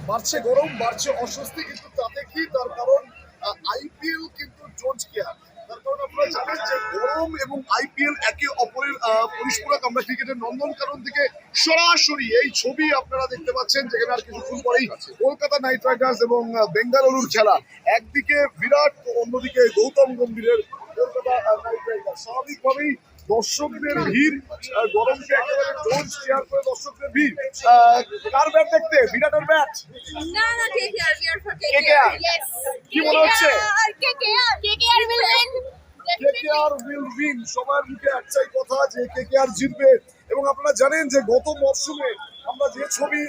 বাড়ছে গরম, বাড়ছে অস্বস্তি, কিন্তু তাতে কি তার কারণ আইপিএল কিন্তু জোন্স কেয়ার। তার কারণ আপনারা জানেন যে গরম এবং আইপিএল একে অপরের পরিস্ফুরক। আমরা ক্রিকেটের নন্দনকানন থেকে সরাসরি এই ছবি আপনারা দেখতে পাচ্ছেন, যেখানে আর কিছুক্ষণ পরেই কলকাতা নাইট রাইডার্স এবং বেঙ্গালুরুর খেলা। একদিকে বিরাট, অন্যদিকে গৌতম গম্ভীরের কলকাতা নাইট রাইডার্স। স্বাভাবিকভাবেই দর্শকদের ভিড়, গরমকে একেবারে জোন্স কেয়ার করে দর্শকদের ভিড়। কার ব্যাট দেখতে? বিরাটের bat? No, no, KKR. We are for KKR. KKR. Yes. কি মনে হচ্ছে? KKR will win. KKR will win. সবার মুখে একটাই কথা যে কেকেআর জিতবে। এবং আপনারা জানেন যে গত মরশুমে আমরা যে ছবি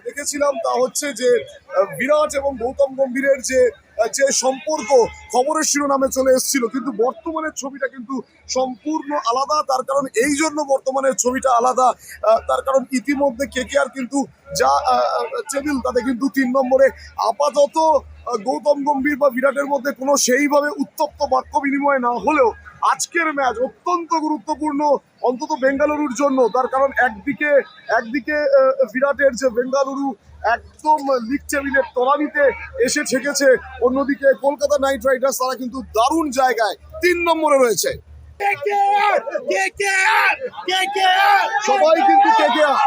দেখেছিলাম তা হচ্ছে যে বিরাট এবং গৌতম গম্ভীরের যে সম্পর্ক খবরের শিরোনামে চলে এসেছিল, কিন্তু বর্তমানের ছবিটা কিন্তু সম্পূর্ণ আলাদা। তার কারণ এই জন্য বর্তমানের ছবিটা আলাদা, তার কারণ ইতিমধ্যে কেকেআর কিন্তু যা টেবিল তাতে কিন্তু 3 নম্বরে। আপাতত গৌতম গম্ভীর বা বিরাটের মধ্যে কোনো সেইভাবে উত্তপ্ত বাক্য বিনিময় না হলেও আজকের ম্যাচ অত্যন্ত গুরুত্বপূর্ণ, অন্তত বেঙ্গালুরুর জন্য। তার কারণ একদিকে বিরাটের যে বেঙ্গালুরু একদম লিগ টেবিলের তলানিতে এসে ঠেকেছে, অন্যদিকে কলকাতা নাইট রাইডার্স তারা কিন্তু দারুণ জায়গায় 3 নম্বরে রয়েছে। সবাই কিন্তু কেকেআর,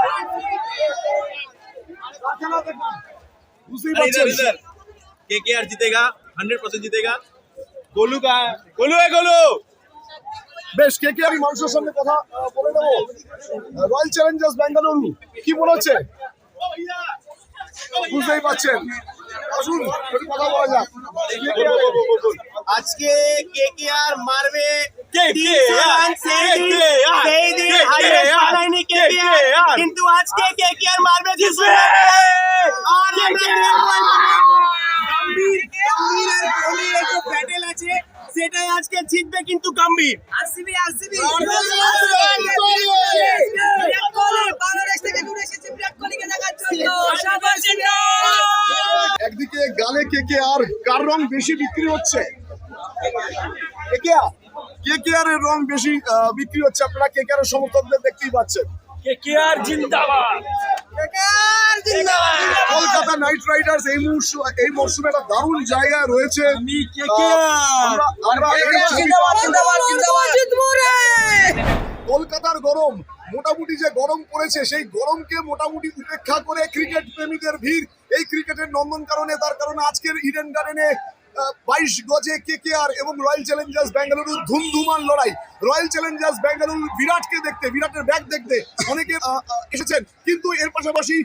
বুঝতেই পারছেন। केकेआर जीतेगा, 100% जीतेगा। गोलू का गोलू है गोलू। বেশ, কেকেআর মানুষের সঙ্গে কথা বলে নেবো। রয়্যাল চ্যালেঞ্জার্স বেঙ্গালুরু কি মনে হচ্ছে? বুঝতেই পারছেন, আসুন একটু কথা বলা যাক। আজকে কেকেআর মারবে কিন্তু আজকে কেকেআর মারবে ব্যাটেল আছে সেটাই আজকে জিতবে কিন্তু গম্ভীর। একদিকে গালে কেকেআর, কার রং বেশি বিক্রি হচ্ছে? কেকেআর এর রং বেশি বিক্রি হচ্ছে। আপনারা কেকেআর এর সমর্থকদের দেখতেই পাচ্ছেন। কেকেআর জিন্দাবাদ। কলকাতা নাইট রাইডার্স এই মরশুমে একটা দারুণ জায়গায় রয়েছে। কলকাতার গরম, মোটামুটি যে গরম পড়েছে সেই গরমকে মোটামুটি উপেক্ষা করে ক্রিকেট প্রেমীদের ভিড় এই ক্রিকেটের নন্দনকাননে। তার কারণে আজকের ইডেন গার্ডেনে 22 গজে কেকেআর এবং রয়্যাল চ্যালেঞ্জার্স বেঙ্গালুরুর ধুমধুমান লড়াই। রয়্যাল চ্যালেঞ্জার্স বেঙ্গালুরু বিরাটকে দেখতে, বিরাটের ব্যাট দেখতে অনেকে এসেছেন, কিন্তু এর পাশাপাশি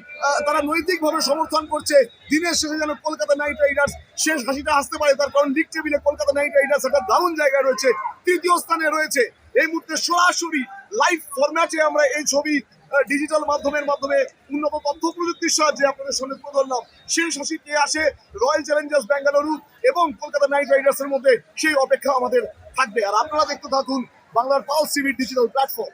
তারা নৈতিকভাবে সমর্থন করছে দিনের শেষে যেন কলকাতা নাইট রাইডার্স শেষ হাসিটা আসতে পারে। তার কারণ লিগ টেবিলে কলকাতা নাইট রাইডার্স একটা দারুণ জায়গায় রয়েছে, 3য় স্থানে রয়েছে। এই মুহূর্তে সরাসরি লাইভ ফরম্যাটে আমরা এই ছবি ডিজিটাল মাধ্যমে উন্নত তথ্য প্রযুক্তির সাহায্যে আপনাদের সামনে তুলে ধরলাম। শেষ হাসি কে আসে রয়্যাল চ্যালেঞ্জার্স বেঙ্গালুরু এবং কলকাতা নাইট রাইডার্সের মধ্যে, সেই অপেক্ষা আমাদের থাকবে। আর আপনারা দেখতে থাকুন বাংলার পালস টিভির ডিজিটাল প্ল্যাটফর্ম।